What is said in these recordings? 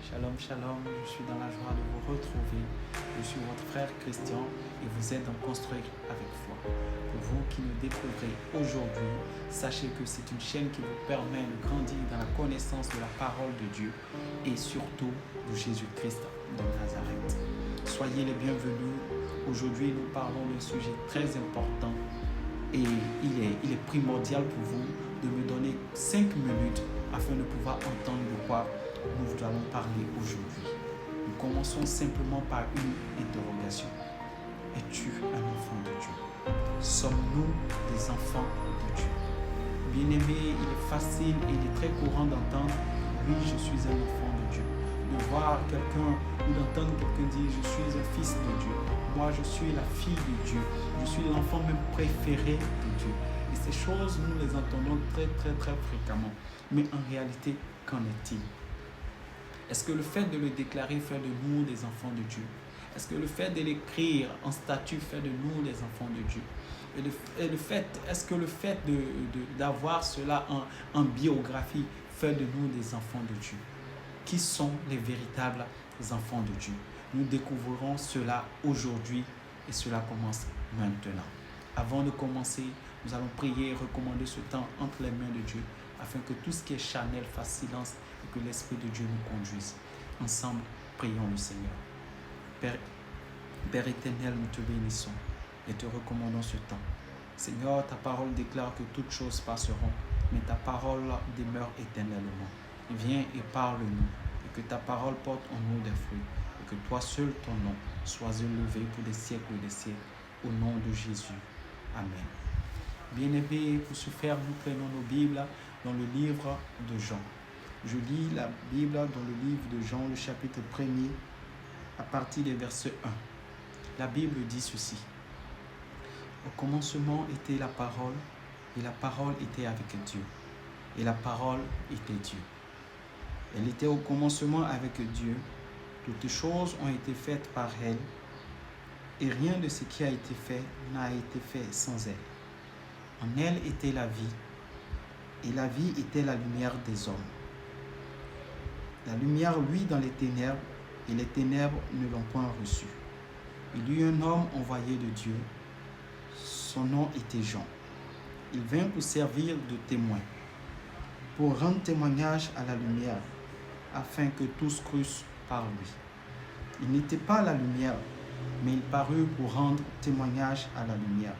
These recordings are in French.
Shalom, shalom, je suis dans la joie de vous retrouver. Je suis votre frère Christian et vous êtes dans Construire avec foi. Pour vous qui nous découvrez aujourd'hui, sachez que c'est une chaîne qui vous permet de grandir dans la connaissance de la parole de Dieu et surtout de Jésus-Christ de Nazareth. Soyez les bienvenus. Aujourd'hui, nous parlons d'un sujet très important et il est primordial pour vous de me donner 5 minutes afin de pouvoir entendre de quoi nous allons parler aujourd'hui. Nous commençons simplement par une interrogation. Es-tu un enfant de Dieu? Sommes-nous des enfants de Dieu? Bien-aimé, il est facile et il est très courant d'entendre « Oui, je suis un enfant de Dieu ». De voir quelqu'un ou d'entendre quelqu'un dire « Je suis un fils de Dieu ». Moi, je suis la fille de Dieu. Je suis l'enfant même préféré de Dieu. Et ces choses, nous les entendons très fréquemment. Mais en réalité, qu'en est-il? Est-ce que le fait de le déclarer fait de nous des enfants de Dieu? Est-ce que le fait de l'écrire en statut fait de nous des enfants de Dieu? Est-ce que le fait d'avoir cela en biographie fait de nous des enfants de Dieu? Qui sont les véritables enfants de Dieu? Nous découvrirons cela aujourd'hui et cela commence maintenant. Avant de commencer, nous allons prier et recommander ce temps entre les mains de Dieu afin que tout ce qui est charnel fasse silence et que l'Esprit de Dieu nous conduise. Ensemble, prions le Seigneur. Père éternel, nous te bénissons et te recommandons ce temps. Seigneur, ta parole déclare que toutes choses passeront, mais ta parole demeure éternellement. Viens et parle-nous, et que ta parole porte en nous des fruits, et que toi seul, ton nom, sois élevé pour des siècles et des siècles, au nom de Jésus. Amen. Bien-aimés, pour ce faire, nous prenons nos Bibles dans le livre de Jean. Je lis la Bible dans le livre de Jean, le chapitre 1er, à partir des versets 1. La Bible dit ceci. Au commencement était la parole, et la parole était avec Dieu, et la parole était Dieu. Elle était au commencement avec Dieu. Toutes choses ont été faites par elle, et rien de ce qui a été fait n'a été fait sans elle. En elle était la vie, et la vie était la lumière des hommes. La lumière luit dans les ténèbres, et les ténèbres ne l'ont point reçue. Il y eut un homme envoyé de Dieu, son nom était Jean. Il vint pour servir de témoin, pour rendre témoignage à la lumière, afin que tous crussent par lui. Il n'était pas la lumière, mais il parut pour rendre témoignage à la lumière.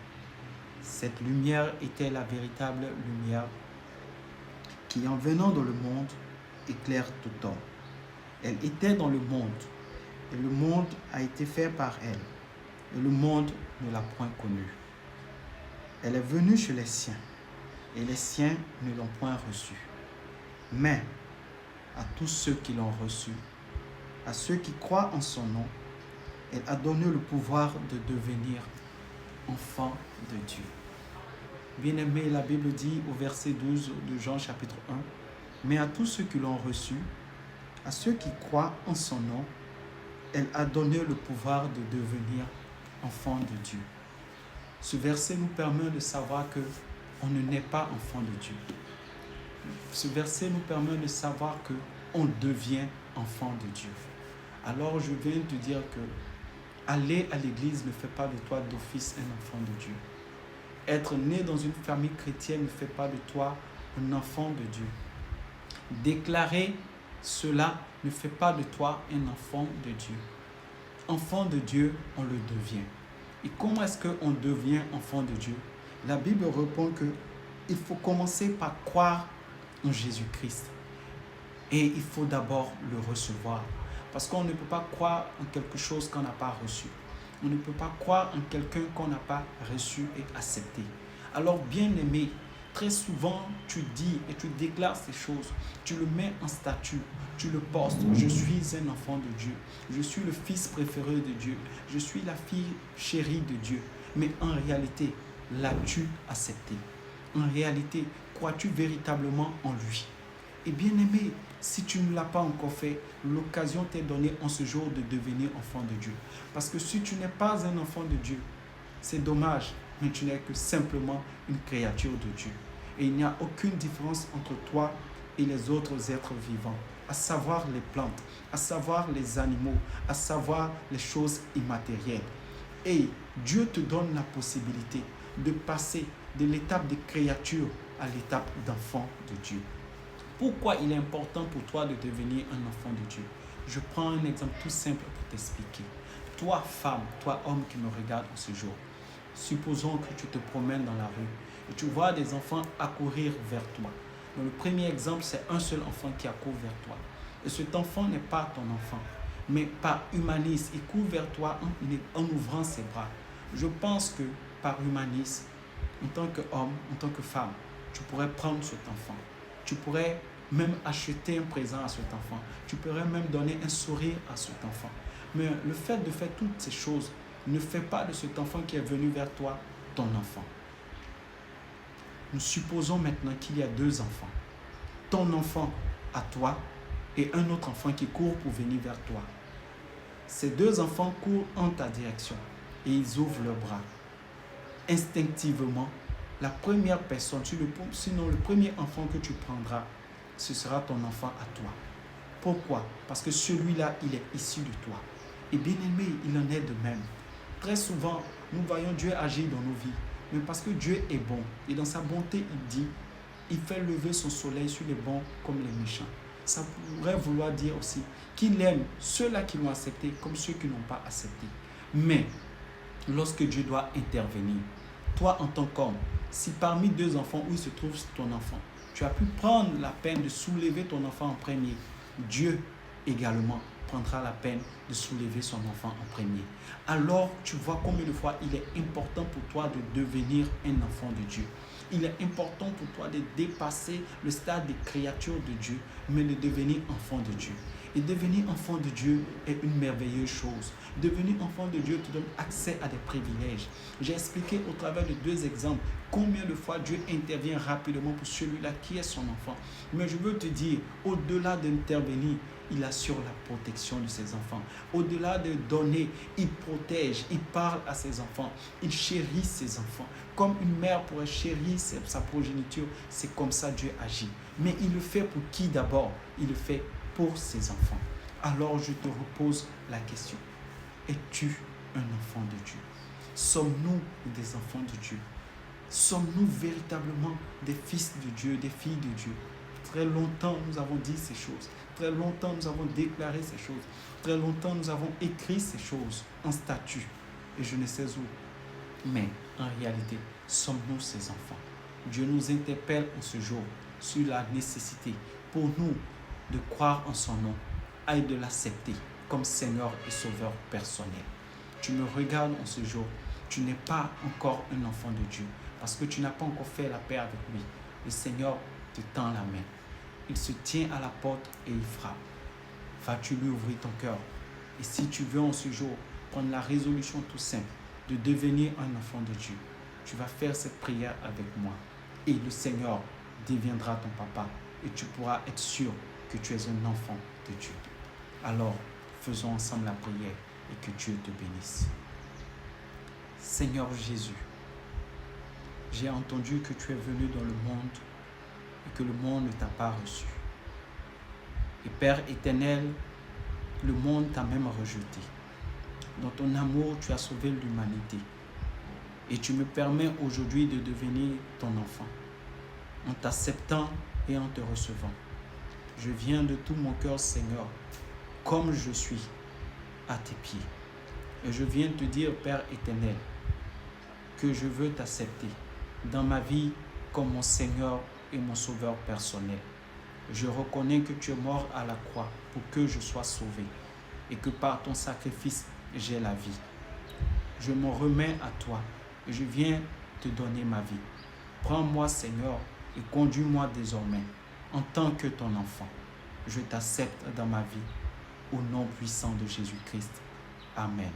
Cette lumière était la véritable lumière qui, en venant dans le monde, éclaire tout homme. Elle était dans le monde, et le monde a été fait par elle, et le monde ne l'a point connue. Elle est venue chez les siens, et les siens ne l'ont point reçue. Mais à tous ceux qui l'ont reçue, à ceux qui croient en son nom, elle a donné le pouvoir de devenir enfants de Dieu. Bien-aimé, la Bible dit au verset 12 de Jean chapitre 1, « Mais à tous ceux qui l'ont reçu, à ceux qui croient en son nom, elle a donné le pouvoir de devenir enfants de Dieu. » Ce verset nous permet de savoir qu'on ne naît pas enfant de Dieu. Ce verset nous permet de savoir qu'on devient enfant de Dieu. Alors je viens te dire que aller à l'église ne fait pas de toi d'office un enfant de Dieu. Être né dans une famille chrétienne ne fait pas de toi un enfant de Dieu. Déclarer cela ne fait pas de toi un enfant de Dieu. Enfant de Dieu, on le devient. Et comment est-ce qu'on devient enfant de Dieu? La Bible répond qu'il faut commencer par croire en Jésus-Christ. Et il faut d'abord le recevoir. Parce qu'on ne peut pas croire en quelque chose qu'on n'a pas reçu. On ne peut pas croire en quelqu'un qu'on n'a pas reçu et accepté. Alors, bien-aimé, très souvent, tu dis et tu déclares ces choses. Tu le mets en statut. Tu le postes. Je suis un enfant de Dieu. Je suis le fils préféré de Dieu. Je suis la fille chérie de Dieu. Mais en réalité, l'as-tu accepté? En réalité, crois-tu véritablement en lui? Et bien-aimé, si tu ne l'as pas encore fait, l'occasion t'est donnée en ce jour de devenir enfant de Dieu. Parce que si tu n'es pas un enfant de Dieu, c'est dommage, mais tu n'es que simplement une créature de Dieu. Et il n'y a aucune différence entre toi et les autres êtres vivants, à savoir les plantes, à savoir les animaux, à savoir les choses immatérielles. Et Dieu te donne la possibilité de passer de l'étape de créature à l'étape d'enfant de Dieu. Pourquoi il est important pour toi de devenir un enfant de Dieu? Je prends un exemple tout simple pour t'expliquer. Toi, femme, toi, homme qui me regarde en ce jour, supposons que tu te promènes dans la rue et tu vois des enfants accourir vers toi. Dans le premier exemple, c'est un seul enfant qui accourt vers toi. Et cet enfant n'est pas ton enfant, mais par humanisme, il court vers toi en ouvrant ses bras. Je pense que par humanisme, en tant qu'homme, en tant que femme, tu pourrais prendre cet enfant. Tu pourrais même acheter un présent à cet enfant. Tu pourrais même donner un sourire à cet enfant. Mais le fait de faire toutes ces choses ne fait pas de cet enfant qui est venu vers toi ton enfant. Nous supposons maintenant qu'il y a deux enfants. Ton enfant à toi et un autre enfant qui court pour venir vers toi. Ces deux enfants courent en ta direction et ils ouvrent leurs bras. Instinctivement, la première personne, sinon le premier enfant que tu prendras, ce sera ton enfant à toi. Pourquoi? Parce que celui-là, il est issu de toi. Et bien aimé, il en est de même. Très souvent, nous voyons Dieu agir dans nos vies. Mais parce que Dieu est bon, et dans sa bonté, il dit, il fait lever son soleil sur les bons comme les méchants. Ça pourrait vouloir dire aussi qu'il aime ceux-là qui l'ont accepté comme ceux qui n'ont pas accepté. Mais, lorsque Dieu doit intervenir, toi en tant qu'homme, si parmi deux enfants où il se trouve ton enfant, tu as pu prendre la peine de soulever ton enfant en premier, Dieu également prendra la peine de soulever son enfant en premier. Alors, tu vois combien de fois il est important pour toi de devenir un enfant de Dieu. Il est important pour toi de dépasser le stade de créature de Dieu, mais de devenir enfant de Dieu. Et devenir enfant de Dieu est une merveilleuse chose. Devenir enfant de Dieu te donne accès à des privilèges. J'ai expliqué au travers de deux exemples combien de fois Dieu intervient rapidement pour celui-là qui est son enfant. Mais je veux te dire, au-delà d'intervenir, il assure la protection de ses enfants. Au-delà de donner, il protège, il parle à ses enfants, il chérit ses enfants. Comme une mère pourrait chérir sa progéniture, c'est comme ça Dieu agit. Mais il le fait pour qui d'abord? Il le fait pour ses enfants. Alors je te repose la question. Es-tu un enfant de Dieu? Sommes-nous des enfants de Dieu? Sommes-nous véritablement des fils de Dieu, des filles de Dieu? Très longtemps, nous avons dit ces choses. Très longtemps, nous avons déclaré ces choses. Très longtemps, nous avons écrit ces choses en statut. Et je ne sais où. Mais en réalité, sommes-nous ces enfants? Dieu nous interpelle en ce jour sur la nécessité pour nous de croire en son nom et de l'accepter comme Seigneur et Sauveur personnel. Tu me regardes en ce jour, tu n'es pas encore un enfant de Dieu parce que tu n'as pas encore fait la paix avec lui. Le Seigneur te tend la main. Il se tient à la porte et il frappe. Vas-tu lui ouvrir ton cœur? Et si tu veux en ce jour prendre la résolution tout simple de devenir un enfant de Dieu, tu vas faire cette prière avec moi. Et le Seigneur deviendra ton papa. Et tu pourras être sûr que tu es un enfant de Dieu. Alors, faisons ensemble la prière et que Dieu te bénisse. Seigneur Jésus, j'ai entendu que tu es venu dans le monde et que le monde ne t'a pas reçu. Et Père éternel, le monde t'a même rejeté. Dans ton amour, tu as sauvé l'humanité. Et tu me permets aujourd'hui de devenir ton enfant, en t'acceptant et en te recevant. Je viens de tout mon cœur, Seigneur, comme je suis, à tes pieds. Et je viens te dire, Père éternel, que je veux t'accepter dans ma vie comme mon Seigneur et mon Sauveur personnel. Je reconnais que tu es mort à la croix pour que je sois sauvé et que par ton sacrifice, j'ai la vie. Je me remets à toi et je viens te donner ma vie. Prends-moi, Seigneur, et conduis-moi désormais en tant que ton enfant. Je t'accepte dans ma vie au nom puissant de Jésus-Christ. Amen.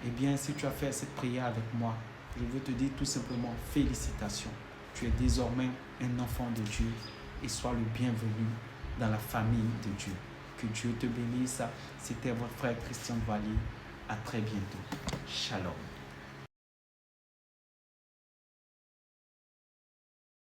Eh bien, si tu as fait cette prière avec moi, je veux te dire tout simplement félicitations. Tu es désormais un enfant de Dieu et sois le bienvenu dans la famille de Dieu. Que Dieu te bénisse. C'était votre frère Christian Valli. À très bientôt. Shalom.